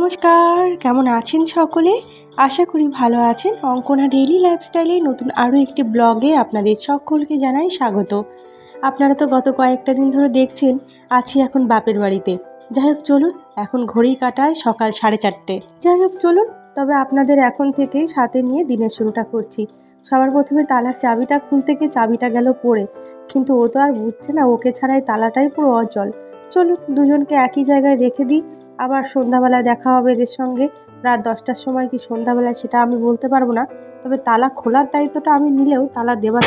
নমস্কার, কেমন আছেন সকলে? আশা করি ভালো আছেন। অঙ্কনা ডেইলি লাইফস্টাইলে নতুন আরও একটি ব্লগে আপনাদের সকলকে জানাই স্বাগত। আপনারা তো গত কয়েকটা দিন ধরে দেখছেন আছি এখন বাপের বাড়িতে। যাই হোক চলুন, এখন ঘড়ির কাঁটায় সকাল 4:30। যাই হোক চলুন, তবে আপনাদের এখন থেকেই সাথে নিয়ে দিনের শুরুটা করছি। সবার প্রথমে তালার চাবিটা খুলতে গিয়ে চাবিটা গেল পড়ে, কিন্তু ও তো আর বুঝছে না ওকে ছাড়াই তালাটাই পুরো অচল। চলুন দুজনকে একই জায়গায় রেখে দিই, আবার সন্ধ্যাবেলায় দেখা হবে এদের সঙ্গে। রাত 10টার সময় কি সন্ধ্যাবেলায় সেটা আমি বলতে পারবো না, তবে তালা খোলার দায়িত্বটা আমি নিলেও তালা দেওয়ার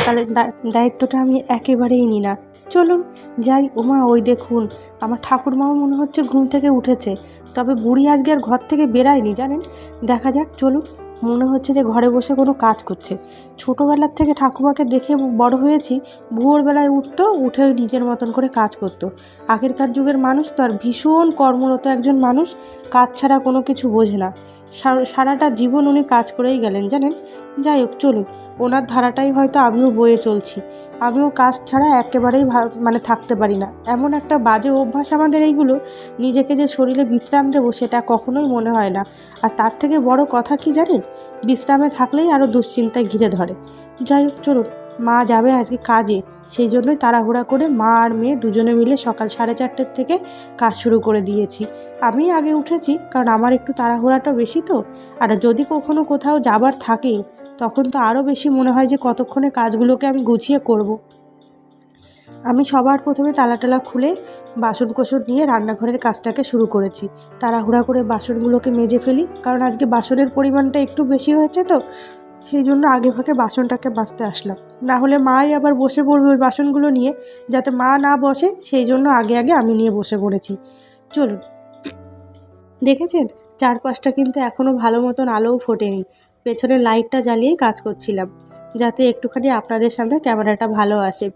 দায়িত্বটা আমি একেবারেই নিই না। চলুন যাই। ওমা, ওই দেখুন আমার ঠাকুরমাও মনে হচ্ছে ঘুম থেকে উঠেছে, তবে বুড়ি আজকে আর ঘর থেকে বেরায়নি জানেন। দেখা যাক চলুন। মনে হচ্ছে যে ঘরে বসে কোনো কাজ করছে। ছোটোবেলার থেকে ঠাকুমাকে দেখে বড় হয়েছি, ভোরবেলায় উঠতো, উঠে নিজের মতন করে কাজ করতো। আগেরকার যুগের মানুষ তো আর ভীষণ কর্মরত একজন মানুষ, কাজ ছাড়া কোনো কিছু বোঝে না। সারাটা জীবন উনি কাজ করেই গেলেন জানেন। যাই হোক চলুন, ওনার ধারাটাই হয়তো আমিও বয়ে চলছি। আমিও কাজ ছাড়া একেবারেই থাকতে পারি না। এমন একটা বাজে অভ্যাস আমাদের এইগুলো, নিজেকে যে শরীরে বিশ্রাম দেবো সেটা কখনোই মনে হয় না। আর তার থেকে বড় কথা কি জানেন, বিশ্রামে থাকলেই আরও দুশ্চিন্তায় ঘিরে ধরে। যাই হোক চলুন, মা যাবে আজকে কাজে, সেই জন্যই তাড়াহুড়া করে মা আর মেয়ে দুজনে মিলে সকাল 4:30 থেকে কাজ শুরু করে দিয়েছি। আমি আগে উঠেছি, কারণ আমার একটু তাড়াহুড়াটা বেশি তো। আর যদি কখনো কোথাও যাবার থাকে তখন তো আরও বেশি মনে হয় যে কতক্ষণে কাজগুলোকে আমি গুছিয়ে করব। আমি সবার প্রথমে তালা খুলে বাসন কোসন নিয়ে রান্নাঘরের কাজটাকে শুরু করেছি। তাড়াহুড়া করে বাসনগুলোকে মেজে ফেলি, কারণ আজকে বাসনের পরিমাণটা একটু বেশি হয়েছে তো, সেই জন্য আগে ভাগে বাসনটাকে মাজতে আসলাম। না হলে মাই আবার বসে পড়বে ওই বাসনগুলো নিয়ে, যাতে মা না বসে সেই জন্য আগে আগে আমি নিয়ে বসে পড়েছি। চলুন, দেখেছেন চারপাশটা কিন্তু এখনও ভালো মতন আলোও ফোটেনি। পেছনের লাইটটা জ্বালিয়েই কাজ করছিলাম, যাতে একটুখানি আপনাদের সামনে ক্যামেরাটা ভালো আসে,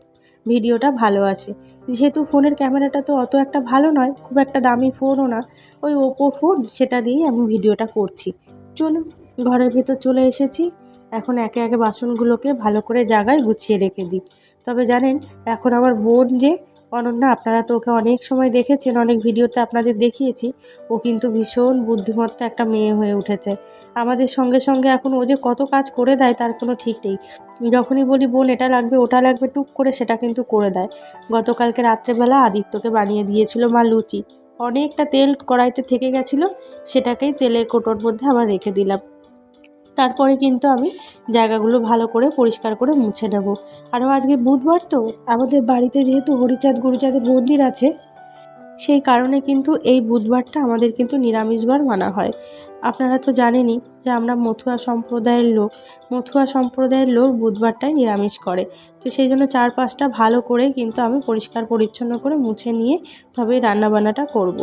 ভিডিওটা ভালো আসে। যেহেতু ফোনের ক্যামেরাটা তো অত একটা ভালো নয়, খুব একটা দামি ফোনও না, ওই ওপো ফোন, সেটা দিয়েই আমি ভিডিওটা করছি। চলুন, ঘরের ভেতর চলে এসেছি। এখন একে একে বাসনগুলোকে ভালো করে জায়গায় গুছিয়ে রেখে দিই। তবে জানেন, এখন আমার বোন যে অনন্যা, আপনারা তো ওকে অনেক সময় দেখেছেন, অনেক ভিডিওতে আপনাদের দেখিয়েছি, ও কিন্তু ভীষণ বুদ্ধিমত্তা একটা মেয়ে হয়ে উঠেছে। আমাদের সঙ্গে সঙ্গে এখন ও যে কত কাজ করে দেয় তার কোনো ঠিক নেই। যখনই বলি বোন এটা লাগবে ওটা লাগবে, টুক করে সেটা কিন্তু করে দেয়। গতকালকে রাত্রেবেলা আদিত্যকে বানিয়ে দিয়েছিল মা লুচি। অনেকটা তেল কড়াইতে থেকে গেছিলো, সেটাকেই তেলের কৌটোর মধ্যে আবার রেখে দিলাম। তারপরে কিন্তু আমি জায়গাগুলো ভালো করে পরিষ্কার করে মুছে নেব। আরও আজকে বুধবার তো, আমাদের বাড়িতে যেহেতু হরিচাঁদ গুরুচাঁদের মন্দির আছে, সেই কারণে কিন্তু এই বুধবারটা আমাদের কিন্তু নিরামিষবার মানা হয়। আপনারা তো জানেনই যে আমরা মথুয়া সম্প্রদায়ের লোক বুধবারটাই নিরামিষ করে। তো সেই জন্য চারপাশটা ভালো করে কিন্তু আমি পরিষ্কার পরিচ্ছন্ন করে মুছে নিয়ে তবেই রান্নাবান্নাটা করব।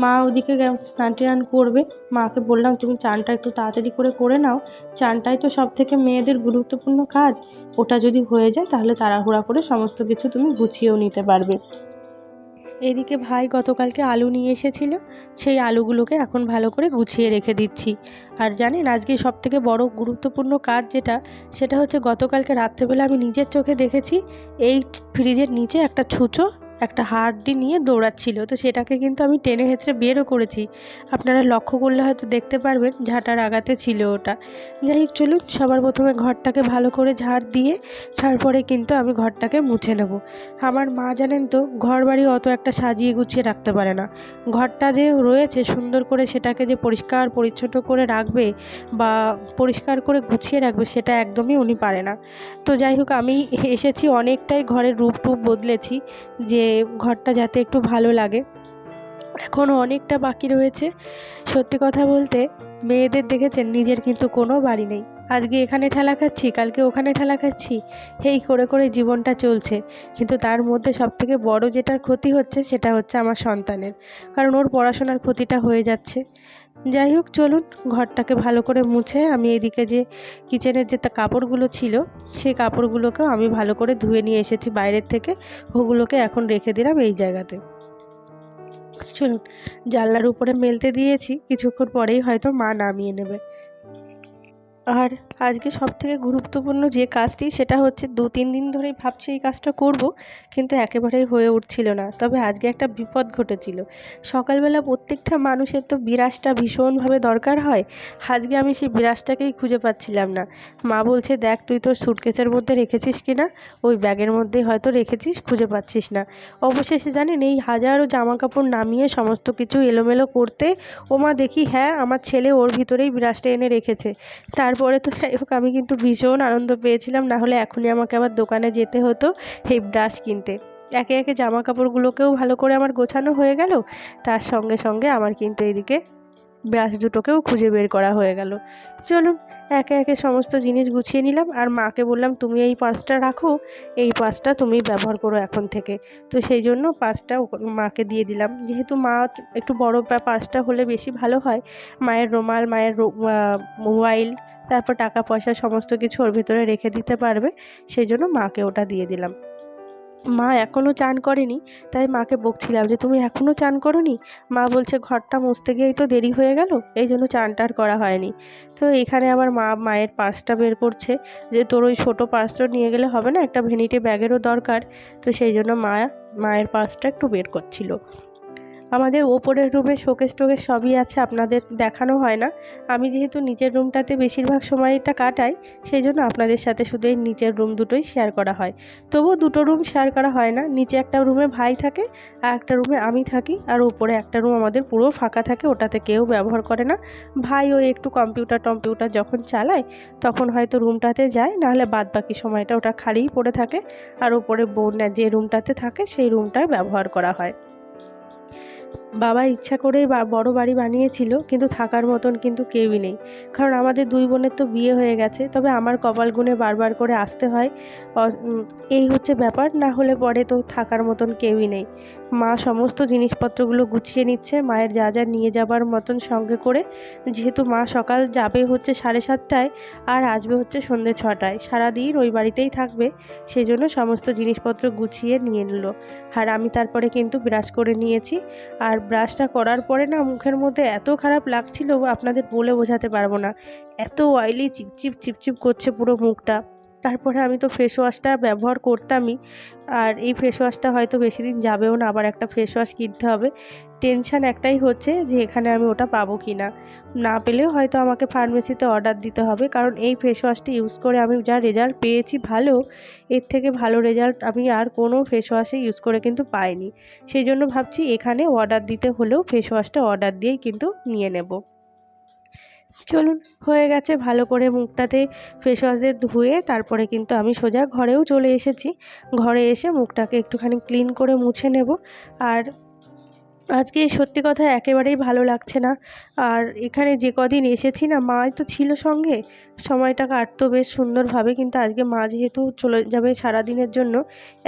মা ওদিকে স্নান টান করবে। মাকে বললাম তুমি চানটা একটু তাড়াতাড়ি করে নাও, চানটাই তো সব থেকে মেয়েদের গুরুত্বপূর্ণ কাজ। ওটা যদি হয়ে যায় তাহলে তাড়াহুড়া করে সমস্ত কিছু তুমি গুছিয়েও নিতে পারবে। এদিকে ভাই গতকালকে আলু নিয়ে এসেছিল, সেই আলুগুলোকে এখন ভালো করে গুছিয়ে রেখে দিচ্ছি। আর জানেন আজকে সবথেকে বড় গুরুত্বপূর্ণ কাজ যেটা, সেটা হচ্ছে গতকালকে রাত্রেবেলা আমি নিজের চোখে দেখেছি এই ফ্রিজের নিচে একটা ছুঁচো একটা হাড্ডি নিয়ে দৌড়াচ্ছিল। তো সেটাকে কিন্তু আমি টেনে হেঁচড়ে বেরও করেছি। আপনারা লক্ষ্য করলে হয়তো দেখতে পারবেন ঝাঁটার আগাতে ছিল ওটা। যাই হোক চলুন, সবার প্রথমে ঘরটাকে ভালো করে ঝাড় দিয়ে তারপরে কিন্তু আমি ঘরটাকে মুছে নেব। আমার মা জানেন তো ঘর বাড়ি অত একটা সাজিয়ে গুছিয়ে রাখতে পারে না। ঘরটা যে রয়েছে সুন্দর করে সেটাকে যে পরিষ্কার পরিচ্ছন্ন করে রাখবে বা পরিষ্কার করে গুছিয়ে রাখবে, সেটা একদমই উনি পারে না। তো যাই হোক, আমি এসেছি অনেকটাই ঘরের রূপ টুপ বদলেছি, যে ঘরটা যাতে একটু ভালো লাগে। এখনও অনেকটা বাকি রয়েছে। সত্যি কথা বলতে, মেয়েদের দেখেছেন নিজের কিন্তু কোনো বাড়ি নেই। আজকে এখানে ঠেলা খাচ্ছি, কালকে ওখানে ঠেলা খাচ্ছি, এই করে করে জীবনটা চলছে। কিন্তু তার মধ্যে সবথেকে বড় যেটার ক্ষতি হচ্ছে সেটা হচ্ছে আমার সন্তানের, কারণ ওর পড়াশোনার ক্ষতিটা হয়ে যাচ্ছে। যাই হোক চলুন, ঘরটাকে ভালো করে মুছে আমি এদিকে যে কিচেনের যে কাপড়গুলো ছিল সেই কাপড়গুলোকেও আমি ভালো করে ধুয়ে নিয়ে এসেছি বাইরের থেকে, ওগুলোকে এখন রেখে দিলাম এই জায়গাতে। চলুন, জানলার উপরে মেলতে দিয়েছি, কিছুক্ষণ পরেই হয়তো মা নামিয়ে নেবে। আর আজকে সবথেকে গুরুত্বপূর্ণ যে কাজটি সেটা হচ্ছে 2-3 দিন ধরেই ভাবছি এই কাজটা করব, কিন্তু একেবারেই হয়ে উঠছিল না। তবে আজকে একটা বিপদ ঘটেছিল। সকালবেলা প্রত্যেকটা মানুষের তো বিরাঁশটা ভীষণভাবে দরকার হয়। আজকে আমি সেই বিরাঁশটাকেই খুঁজে পাচ্ছিলাম না। মা বলছে, দেখ তুই তোর স্যুটকেসের মধ্যে রেখেছিস কি না, ওই ব্যাগের মধ্যেই হয়তো রেখেছিস, খুঁজে পাচ্ছিস না। অবশেষে জানেন এই হাজারো জামাকাপড় নামিয়ে সমস্ত কিছু এলোমেলো করতে ওমা দেখি হ্যাঁ আমার ছেলে ওর ভিতরেই বিরাঁশটা এনে রেখেছে। তারপরে তো যাই হোক আমি কিন্তু ভীষণ আনন্দ পেয়েছিলাম, না হলে এখনই আমাকে আবার দোকানে যেতে হতো এই ব্রাশ কিনতে। একে একে জামা কাপড়গুলোকেও ভালো করে আমার গোছানো হয়ে গেল, তার সঙ্গে সঙ্গে আমার কিন্তু এদিকে ব্রাশ দুটোকেও খুঁজে বের করা হয়ে গেল। চলুন একে একে সমস্ত জিনিস গুছিয়ে নিলাম, আর মাকে বললাম তুমি এই পার্সটা রাখো, এই পার্সটা তুমি ব্যবহার করো এখন থেকে। তো সেই জন্য পার্সটা মাকে দিয়ে দিলাম, যেহেতু মা একটু বড় পার্সটা হলে বেশি ভালো হয়। মায়ের রুমাল, মায়ের মোবাইল, তারপর টাকা পয়সা সমস্ত কিছু ওর ভিতরে রেখে দিতে পারবে, সেই জন্য মাকে ওটা দিয়ে দিলাম। মা এখনও চান করেনি, তাই মাকে বকছিলাম যে তুমি এখনও চান করোনি। মা বলছে ঘরটা মুছতে গিয়েই তো দেরি হয়ে গেল, এই জন্য চানটা আর করা হয়নি। তো এখানে আবার মা মায়ের পার্সটা বের করছে, যে তোর ওই ছোটো পার্সটা নিয়ে গেলে হবে না, একটা ভ্যানিটি ব্যাগেরও দরকার। তো সেই জন্য মায়ের পার্সটা একটু বের করছিল। আমাদের ওপরের রুমে শোকেস টোকেস সবই আছে, আপনাদের দেখানো হয় না। আমি যেহেতু নিচের রুমটাতে বেশিরভাগ সময়টা কাটাই, সেই জন্য আপনাদের সাথে শুধু এই নিচের রুম দুটোই শেয়ার করা হয়। তবুও দুটো রুম শেয়ার করা হয় না, নিচে একটা রুমে ভাই থাকে, আর একটা রুমে আমি থাকি, আর উপরে একটা রুম আমাদের পুরো ফাঁকা থাকে, ওটাতে কেউ ব্যবহার করে না। ভাই ওই একটু কম্পিউটার যখন চালায় তখন হয়তো রুমটাতে যায়, নাহলে বাদ বাকি সময়টা ওটা খালিই পড়ে থাকে। আর উপরে বোন যে রুমটাতে থাকে সেই রুমটাই ব্যবহার করা হয়। বাবা ইচ্ছা করেই বড় বাড়ি বানিয়েছিল, কিন্তু থাকার মতন কিন্তু কেউই নেই। কারণ আমাদের 2 বোনের তো বিয়ে হয়ে গেছে, তবে আমার কপাল গুণে বারবার করে আসতে হয়। এই হচ্ছে ব্যাপার, না হলে পরে তো থাকার মতন কেউই নেই। মা সমস্ত জিনিসপত্রগুলো গুছিয়ে নিচ্ছে, মায়ের যা যা নিয়ে যাবার মতন সঙ্গে করে। যেহেতু মা সকাল যাবে হচ্ছে 7:30টায়, আর আসবে হচ্ছে সন্ধ্যে 6টায়, সারাদিন ওই বাড়িতেই থাকবে, সেই জন্য সমস্ত জিনিসপত্র গুছিয়ে নিয়ে নিল। আর আমি তারপরে কিন্তু ব্রাশ করে নিয়েছি। আর ব্রাশটা করার পরে না মুখের মধ্যে এত খারাপ লাগছিল, আপনাদের বলে বোঝাতে পারবো না। এত অয়েলি চিপচিপ করছে পুরো মুখটা। তারপরে আমি তো ফেস ওয়াশটা ব্যবহার করতামই, আর এই ফেস ওয়াশটা হয়তো বেশি দিন যাবেও না, আবার একটা ফেস ওয়াশ কিনতে হবে। টেনশান একটাই হচ্ছে যে এখানে আমি ওটা পাবো কি না, না পেলেও হয়তো আমাকে ফার্মেসিতে অর্ডার দিতে হবে, কারণ এই ফেস ওয়াশটি ইউজ করে আমি যা রেজাল্ট পেয়েছি ভালো, এর থেকে ভালো রেজাল্ট আমি আর কোনো ফেস ওয়াশে ইউজ করে কিন্তু পাইনি। সেই জন্য ভাবছি এখানে অর্ডার দিতে হলেও ফেস ওয়াশটা অর্ডার দিয়েই কিন্তু নিয়ে নেব। চলুন, হয়ে গেছে ভালো করে মুখটাতে ফেস ওয়াশ দিয়ে ধুয়ে, তারপরে কিন্তু আমি সোজা ঘরেও চলে এসেছি। ঘরে এসে মুখটাকে একটুখানি ক্লিন করে মুছে নেব। আর আজকে সত্যি কথা একেবারেই ভালো লাগছে না। আর এখানে যে কদিন এসেছি না, মাই তো ছিল সঙ্গে, সময়টা কাটতো বেশ সুন্দরভাবে, কিন্তু আজকে মা যেহেতু চলে যাবে সারাদিনের জন্য,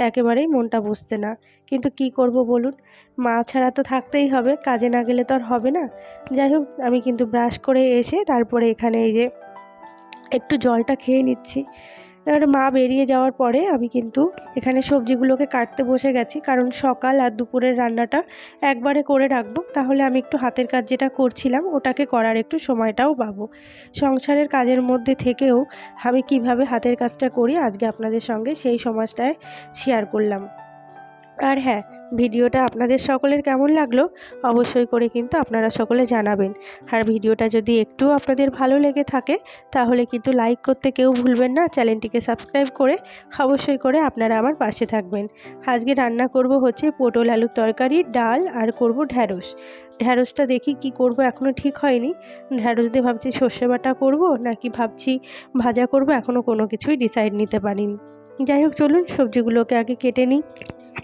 একেবারেই মনটা বসছে না। কিন্তু কি করব বলুন, মা ছাড়া তো থাকতেই হবে, কাজে না গেলে তো আর হবে না। যাই হোক, আমি কিন্তু ব্রাশ করে এসে তারপরে এখানে এই যে একটু জলটা খেয়ে নিচ্ছি। এবারে মা বেরিয়ে যাওয়ার পরে আমি কিন্তু এখানে সবজিগুলোকে কাটতে বসে গেছি, কারণ সকাল আর দুপুরের রান্নাটা একবারে করে রাখবো, তাহলে আমি একটু হাতের কাজ যেটা করছিলাম ওটাকে করার একটু সময়টাও পাবো। সংসারের কাজের মধ্যে থেকেও আমি কিভাবে হাতের কাজটা করি আজকে আপনাদের সঙ্গে সেই সমাজটায় শেয়ার করলাম। আর হ্যাঁ, ভিডিওটা আপনাদের সকলের কেমন লাগলো অবশ্যই করে কিন্তু আপনারা সকলে জানাবেন। আর ভিডিওটা যদি একটু আপনাদের ভালো লেগে থাকে তাহলে কিন্তু লাইক করতে কেউ ভুলবেন না, চ্যানেলটিকে সাবস্ক্রাইব করে অবশ্যই করে আপনারা আমার পাশে থাকবেন। আজকে রান্না করব হচ্ছে পটল আলুর তরকারি, ডাল, আর করব ঢ্যাঁড়স। ঢ্যাঁড়সটা দেখি কি করব, এখনও ঠিক হয়নি। ঢ্যাঁড়স দিয়ে ভাবছি সর্ষে বাটা করব নাকি ভাবছি ভাজা করব, এখনও কোনো কিছুই ডিসাইড নিতে পারিনি। যাই হোক, চলুন সবজিগুলোকে আগে কেটে নিই।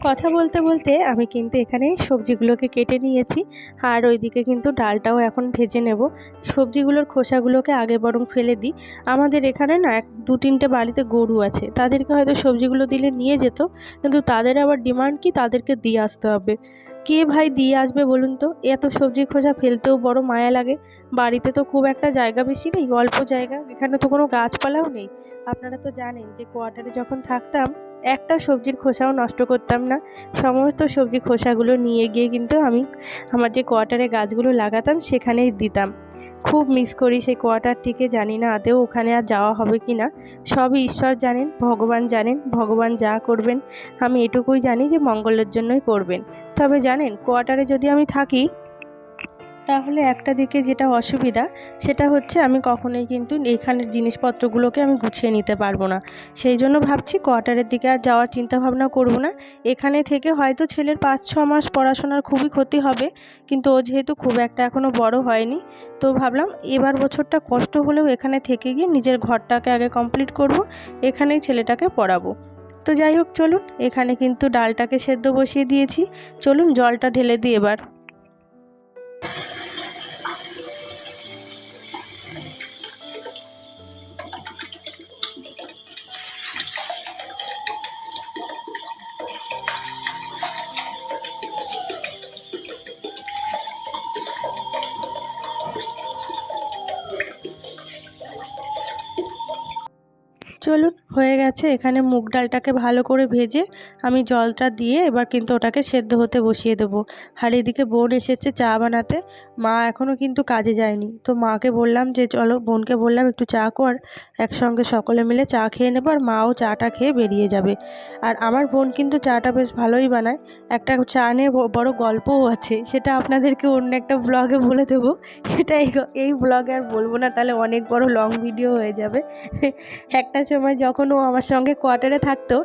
কথা বলতে বলতে আমি কিন্তু এখানে সবজিগুলোকে কেটে নিয়েছি, আর ওইদিকে কিন্তু ডালটাও এখন ভেজে নেব। সবজিগুলোর খোসাগুলোকে আগে বরং ফেলে দিই। আমাদের এখানে না 2-3টে বাড়িতে গরু আছে, তাদেরকে হয়তো সবজিগুলো দিলে নিয়ে যেত, কিন্তু তাদের আবার ডিমান্ড কি তাদেরকে দিয়ে আসতে হবে। কে ভাই দিয়ে আসবে বলুন তো, এত সবজির খোসা ফেলতেও বড় মায়া লাগে। বাড়িতে তো খুব একটা জায়গা বেশি নেই, অল্প জায়গা, এখানে তো কোনো গাছপালাও নেই। আপনারা তো জানেন যে কোয়ার্টারে যখন থাকতাম একটা সবজির খোসাও নষ্ট করতাম না, সমস্ত সবজির খোসাগুলো নিয়ে গিয়ে কিন্তু আমি আমার যে কোয়ার্টারে গাছগুলো লাগাতাম সেখানেই দিতাম। খুব মিস করি সেই কোয়ার্টারটিকে। জানি না আদৌ ওখানে আর যাওয়া হবে কি না। সবই ঈশ্বর জানেন, ভগবান জানেন। ভগবান যা করবেন আমি এটুকুই জানি যে মঙ্গলের জন্যই করবেন। তবে জানেন, কোয়ার্টারে যদি আমি থাকি তাহলে একটা দিকে যেটা অসুবিধা সেটা হচ্ছে আমি কখনোই কিন্তু এখানের জিনিসপত্রগুলোকে আমি গুছিয়ে নিতে পারবো না। সেই জন্য ভাবছি কোয়ার্টারের দিকে আর যাওয়ার চিন্তাভাবনা করব না। এখানে থেকে হয়তো ছেলের 5-6 মাস পড়াশোনার খুবই ক্ষতি হবে, কিন্তু ও যেহেতু খুব একটা এখনও বড় হয়নি, তো ভাবলাম এবার বছরটা কষ্ট হলেও এখানে থেকে গিয়ে নিজের ঘরটাকে আগে কমপ্লিট করব, এখানেই ছেলেটাকে পড়াবো। তো যাই হোক, চলুন, এখানে কিন্তু ডালটাকে সেদ্ধ বসিয়ে দিয়েছি। চলুন জলটা ঢেলে দিই এবার। চলুন, হয়ে গেছে। এখানে মুগ ডালটাকে ভালো করে ভেজে আমি জলটা দিয়ে এবার কিন্তু ওটাকে সেদ্ধ হতে বসিয়ে দেবো। আর এদিকে বোন এসেছে চা বানাতে। মা এখনও কিন্তু কাজে যায়নি, তো মাকে বললাম যে চলো, বোনকে বললাম একটু চা কর, একসঙ্গে সকলে মিলে চা খেয়ে নেবো, আর মাও চাটা খেয়ে বেরিয়ে যাবে। আর আমার বোন কিন্তু চাটা বেশ ভালোই বানায়। একটা চা নিয়ে বড় গল্পও আছে, সেটা আপনাদেরকে অন্য একটা ব্লগে বলে দেবো। সেটা এই ব্লগে আর বলবো না, তাহলে অনেক বড় লং ভিডিও হয়ে যাবে। একটা সময় যখন ও আমার সঙ্গে কোয়ার্টারে থাকতো,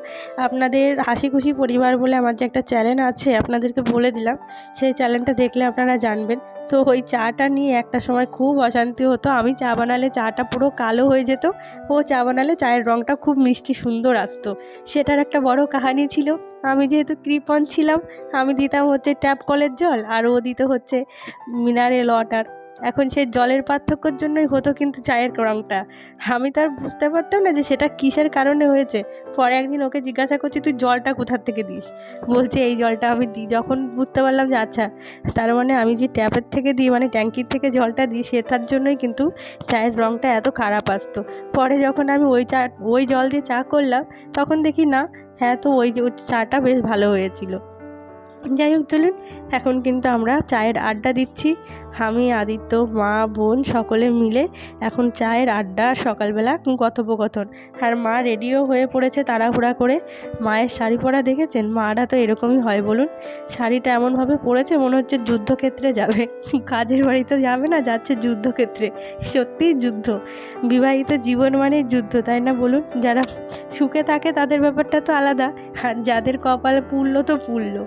আপনাদের হাসি খুশি পরিবার বলে আমার যে একটা চ্যানেল আছে, আপনাদেরকে বলে দিলাম, সেই চ্যানেলটা দেখলে আপনারা জানবেন। তো ওই চাটা নিয়ে একটা সময় খুব অশান্তি হতো। আমি চা বানালে চাটা পুরো কালো হয়ে যেত, ও চা বানালে চায়ের রঙটা খুব মিষ্টি সুন্দর আসতো। সেটার একটা বড় কাহিনী ছিল। আমি যেহেতু কৃপণ ছিলাম, আমি দিতাম হচ্ছে ট্যাপ কলের জল, আর ও দিত হচ্ছে মিনারেল ওয়াটার। এখন সেই জলের পার্থক্যর জন্যই হতো কিন্তু চায়ের রঙটা। আমি তো আর বুঝতে পারতাম না যে সেটা কিসের কারণে হয়েছে। পরে একদিন ওকে জিজ্ঞাসা করছি, তুই জলটা কোথার থেকে দিস? বলছে এই জলটা আমি দিই। যখন বুঝতে পারলাম যে আচ্ছা, তার মানে আমি যে ট্যাপের থেকে দিই, মানে ট্যাঙ্কির থেকে জলটা দিই, সেটার জন্যই কিন্তু চায়ের রঙটা এত খারাপ আসতো। পরে যখন আমি ওই জল দিয়ে চা করলাম, তখন দেখি না, হ্যাঁ, তো ওই চাটা বেশ ভালো হয়েছিল। যাই হোক, চলুন, এখন কিন্তু আমরা চায়ের আড্ডা দিচ্ছি। আমি, আদিত্য, মা, বোন সকলে মিলে এখন চায়ের আড্ডা, সকালবেলা কথোপকথন। আর মা রেডিও হয়ে পড়েছে তাড়াহুড়া করে। মায়ের শাড়ি পরা দেখেছেন? মারা তো এরকমই হয় বলুন। শাড়িটা এমনভাবে পরেছে মনে হচ্ছে যুদ্ধক্ষেত্রে যাবে। কাজের বাড়িতে যাবে না, যাচ্ছে যুদ্ধক্ষেত্রে। সত্যিই যুদ্ধ। বিবাহিত জীবন মানে যুদ্ধ, তাই না বলুন? যারা সুখে থাকে তাদের ব্যাপারটা তো আলাদা, আর যাদের কপালে পুড়লো তো পুড়লো।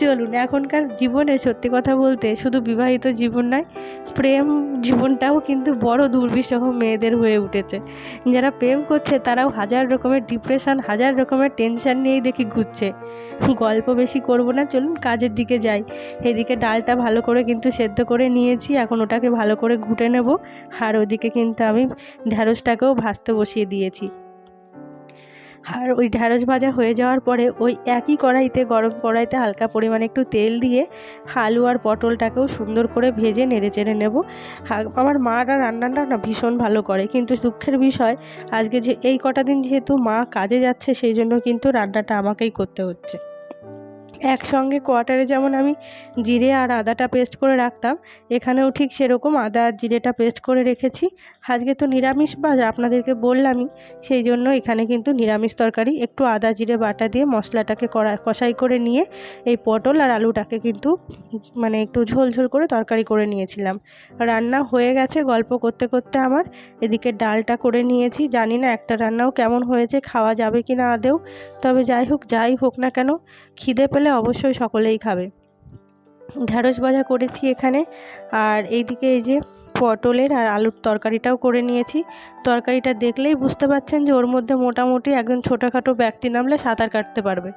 চলুন, এখনকার জীবনে সত্যি কথা বলতে শুধু বিবাহিত জীবন নয়, প্রেম জীবনটাও কিন্তু বড় দুর্বিষহ মেয়েদের হয়ে উঠেছে। যারা প্রেম করছে তারাও হাজার রকমের ডিপ্রেশন, হাজার রকমের টেনশন নিয়েই দেখি ঘুরছে। গল্প বেশি করব না, চলুন কাজের দিকে যাই। এদিকে ডালটা ভালো করে কিন্তু সেদ্ধ করে নিয়েছি, এখন ওটাকে ভালো করে ঘুটে নেব। আর ওদিকে কিন্তু আমি ঢ্যাঁড়সটাকেও ভাজতে বসিয়ে দিয়েছি। আর ওই ঢ্যাঁড়স ভাজা হয়ে যাওয়ার পরে ওই একই কড়াইতে, গরম কড়াইতে হালকা পরিমাণে একটু তেল দিয়ে আলু আর পটলটাকেও সুন্দর করে ভেজে নেড়ে চেড়ে নেব। আমার মারা রান্নাটা না ভীষণ ভালো করে, কিন্তু দুঃখের বিষয় আজকে যে এই কটা দিন যেহেতু মা কাজে যাচ্ছে, সেই জন্য কিন্তু রান্নাটা আমাকেই করতে হচ্ছে। একসঙ্গে কোয়ার্টারে যেমন আমি জিরে আর আদাটা পেস্ট করে রাখতাম, এখানেও ঠিক সেরকম আদা আর জিরেটা পেস্ট করে রেখেছি। আজকে তো নিরামিষ বাজ, আপনাদেরকে বললামই, সেই জন্য এখানে কিন্তু নিরামিষ তরকারি। একটু আদা জিরে বাটা দিয়ে মশলাটাকে কষাই করে নিয়ে এই পটল আর আলুটাকে কিন্তু মানে একটু ঝোল ঝোল করে তরকারি করে নিয়েছিলাম। রান্না হয়ে গেছে গল্প করতে করতে আমার। এদিকে ডালটা করে নিয়েছি, জানি না একটা রান্নাও কেমন হয়েছে, খাওয়া যাবে কি না আদেও। তবে যাই হোক না কেন, খিদে পেলে অবশ্যই সকলেই খাবে। ঢ্যাঁড়স ভাজা করেছি এখানে, আর এইদিকে এই যে পটলের আর আলুর তরকারিটাও করে নিয়েছি। তরকারিটা দেখলেই বুঝতে পারছেন যে ওর মধ্যে মোটামুটি একজন ছোটোখাটো ব্যক্তি নামলে সাঁতার কাটতে পারবে,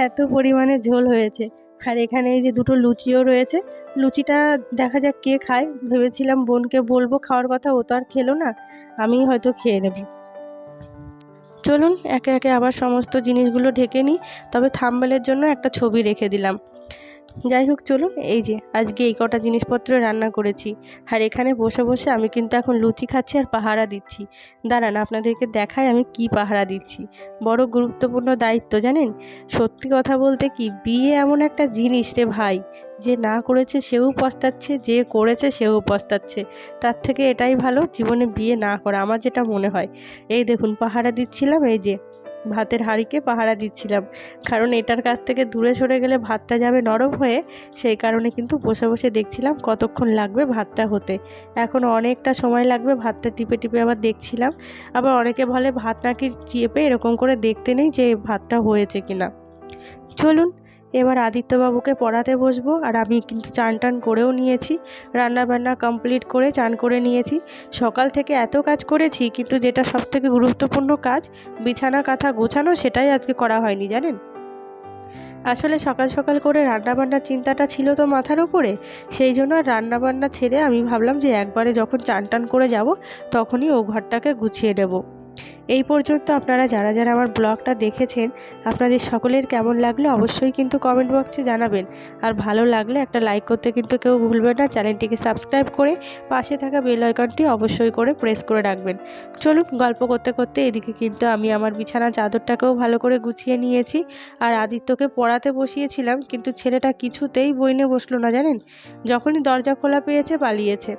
এত পরিমাণে ঝোল হয়েছে। আর এখানে এই যে দুটো লুচিও রয়েছে। লুচিটা দেখা যাক কে খায়, ভেবেছিলাম বোনকে বলবো খাওয়ার কথা, ও তো আর খেলো না, আমিই হয়তো খেয়ে নেব। চলুন একে একে আবার সমস্ত জিনিসগুলো ঢেকে নিই, তবে থাম্বনেলের জন্য একটা ছবি রেখে দিলাম। যাই হোক চলুন, এই যে আজকে এই কটা জিনিসপত্র রান্না করেছি, আর এখানে বসে বসে আমি কিন্তু এখন লুচি খাচ্ছি আর পাহারা দিচ্ছি। দাঁড়ান আপনাদেরকে দেখাই আমি কি পাহারা দিচ্ছি। বড় গুরুত্বপূর্ণ দায়িত্ব জানেন। সত্যি কথা বলতে কি, বিয়ে এমন একটা জিনিস রে ভাই, যে না করেছে সেও পস্তাচ্ছে, যে করেছে সেও পস্তাচ্ছে। তার থেকে এটাই ভালো জীবনে বিয়ে না করা, আমার যেটা মনে হয়। এই দেখুন পাহারা দিচ্ছিলাম, এই যে ভাতের হাঁড়িকে পাহারা দিচ্ছিলাম, কারণ এটার কাছ থেকে দূরে সরে গেলে ভাতটা যাবে নরম হয়ে। সেই কারণে কিন্তু বসে বসে দেখছিলাম কতক্ষণ লাগবে ভাতটা হতে। এখন অনেকটা সময় লাগবে, ভাতটা টিপে টিপে আবার দেখছিলাম। আবার অনেকে বলে ভাত নাকি চেপে এরকম করে দেখতে নেই যে ভাতটা হয়েছে কিনা। চলুন এবার আদিত্যবাবুকে পড়াতে বসবো। আর আমি কিন্তু চান টান করেও নিয়েছি, রান্না বান্না কমপ্লিট করে চান করে নিয়েছি। সকাল থেকে এত কাজ করেছি, কিন্তু যেটা সবথেকে গুরুত্বপূর্ণ কাজ, বিছানা কাঁথা গোছানো, সেটাই আজকে করা হয়নি জানেন। আসলে সকাল সকাল করে রান্নাবান্নার চিন্তাটা ছিল তো মাথার উপরে, সেই জন্য আর রান্নাবান্না ছেড়ে আমি ভাবলাম যে একবারে যখন চান টান করে যাব তখনই ও ঘরটাকে গুছিয়ে নেব। এই পর্যন্ত আপনারা যারা যারা আমার ব্লগটা দেখেছেন, আপনাদের সকলের কেমন লাগলো অবশ্যই কিন্তু কমেন্ট বক্সে জানাবেন। আর ভালো লাগলে একটা লাইক করতে কিন্তু কেউ ভুলবেন না। চ্যানেলটিকে সাবস্ক্রাইব করে পাশে থাকা বেল আইকনটি অবশ্যই করে প্রেস করে রাখবেন। চলুন গল্প করতে করতে এদিকে কিন্তু আমি আমার বিছানা চাদরটাকেও ভালো করে গুছিয়ে নিয়েছি। আর আদিত্যকে পড়াতে বসিয়েছিলাম, কিন্তু ছেলেটা কিছুতেই বই নিয়ে বসলো না জানেন। যখনই দরজা খোলা পেয়েছে পালিয়েছে।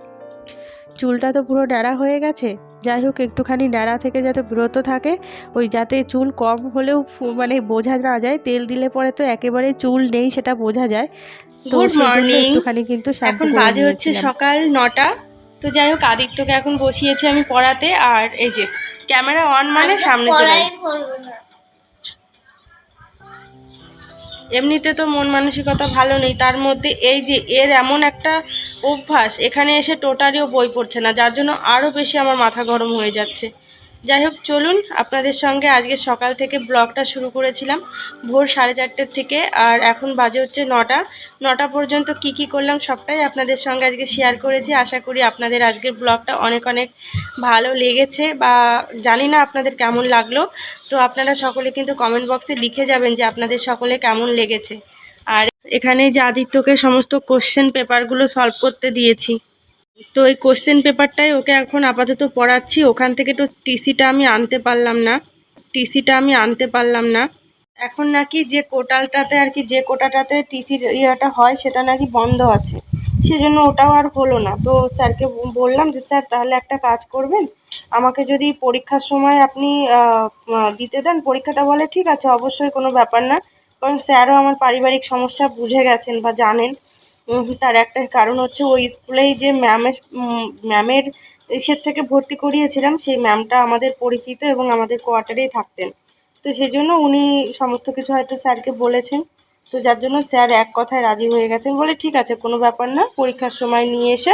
চুলটা তো পুরো ন্যাড়া হয়ে গেছে। যাই হোক একটুখানি ন্যাড়া থেকে যাতে বিরত থাকে, ওই যাতে চুল কম হলেও মানে বোঝা না যায়, তেল দিলে পরে তো একেবারে চুল নেই সেটা বোঝা যায়। তো গুড সেই জন্য মর্নিং। একটুখানি কিন্তু এখন শ্যাম্পু করে বাজে হচ্ছে নিয়েছিলাম। সকাল 9টা। তো যাই হোক আদিত্যকে এখন বসিয়েছি আমি পড়াতে। আর এই যে ক্যামেরা অন মানে সামনে চলে এমনিতে তো মন মানসিকতা ভালো নেই, তার মধ্যে এই যে এর এমন একটা অভ্যাস, এখানে এসে টোটালিও বই পড়ছে না, যার জন্য আরও বেশি আমার মাথা গরম হয়ে যাচ্ছে। যাই হোক চলুন আপনাদের সঙ্গে আজকে সকাল থেকে ব্লগটা শুরু করেছিলাম ভোর 4:30 থেকে, আর এখন বাজে হচ্ছে 9টা পর্যন্ত কি কি করলাম সবটাই আপনাদের সঙ্গে আজকে শেয়ার করেছি। আশা করি আপনাদের আজকের ব্লগটা অনেক অনেক ভালো লেগেছে, বা জানি না আপনাদের কেমন লাগলো। তো আপনারা সকলে কিন্তু কমেন্ট বক্সে লিখে যাবেন যে আপনাদের সকলে কেমন লেগেছে। আর এখানে যে আদিত্যকে সমস্ত কোশ্চেন পেপারগুলো সলভ করতে দিয়েছি, তো এই কোশ্চেন পেপারটাই ওকে এখন আপাতত পড়াচ্ছি। ওখান থেকে তো টিসিটা আমি আনতে পারলাম না। এখন নাকি যে কোটালটাতে আর কি, যে কোটাটাতে টিসির ইয়েটা হয় সেটা নাকি বন্ধ আছে, সেজন্য ওটাও আর হলো না। তো স্যারকে বললাম যে স্যার তাহলে একটা কাজ করবেন, আমাকে যদি পরীক্ষার সময় আপনি দিতে দেন পরীক্ষাটা। বলে ঠিক আছে, অবশ্যই, কোনো ব্যাপার না। কারণ স্যারও আমার পারিবারিক সমস্যা বুঝে গেছেন বা জানেন। তার একটা কারণ হচ্ছে ওই স্কুলেই যে ম্যামের ইসের থেকে ভর্তি করিয়েছিলাম, সেই ম্যামটা আমাদের পরিচিত এবং আমাদের কোয়ার্টারেই থাকতেন। তো সেই জন্য উনি সমস্ত কিছু হয়তো স্যারকে বলেছেন। তো যার জন্য স্যার এক কথায় রাজি হয়ে গেছেন, বলে ঠিক আছে কোনো ব্যাপার না, পরীক্ষার সময় নিয়ে এসে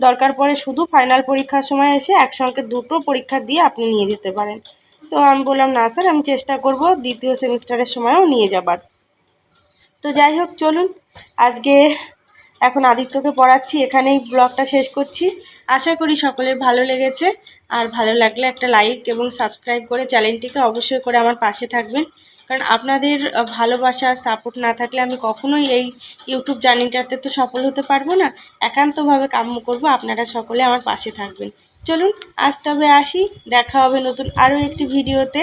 দরকার পড়ে শুধু ফাইনাল পরীক্ষার সময় এসে একসঙ্গে দুটো পরীক্ষা দিয়ে আপনি নিয়ে যেতে পারেন। তো আমি বললাম না স্যার, আমি চেষ্টা করব দ্বিতীয় সেমিস্টারের সময়ও নিয়ে যাবার। তো যাই হোক চলুন আজকে এখন আদিত্যকে পড়াচ্ছি, এখানেই ব্লগটা শেষ করছি। আশা করি সকলের ভালো লেগেছে। আর ভালো লাগলে একটা লাইক এবং সাবস্ক্রাইব করে চ্যানেলটিকে অবশ্যই করে আমার পাশে থাকবেন। কারণ আপনাদের ভালোবাসা সাপোর্ট না থাকলে আমি কখনোই এই ইউটিউব জার্নিটাতে তো সফল হতে পারবো না। একান্তভাবে কাম্য করব আপনারা সকলে আমার পাশে থাকবেন। চলুন আজ তবে আসি, দেখা হবে নতুন আরও একটি ভিডিওতে।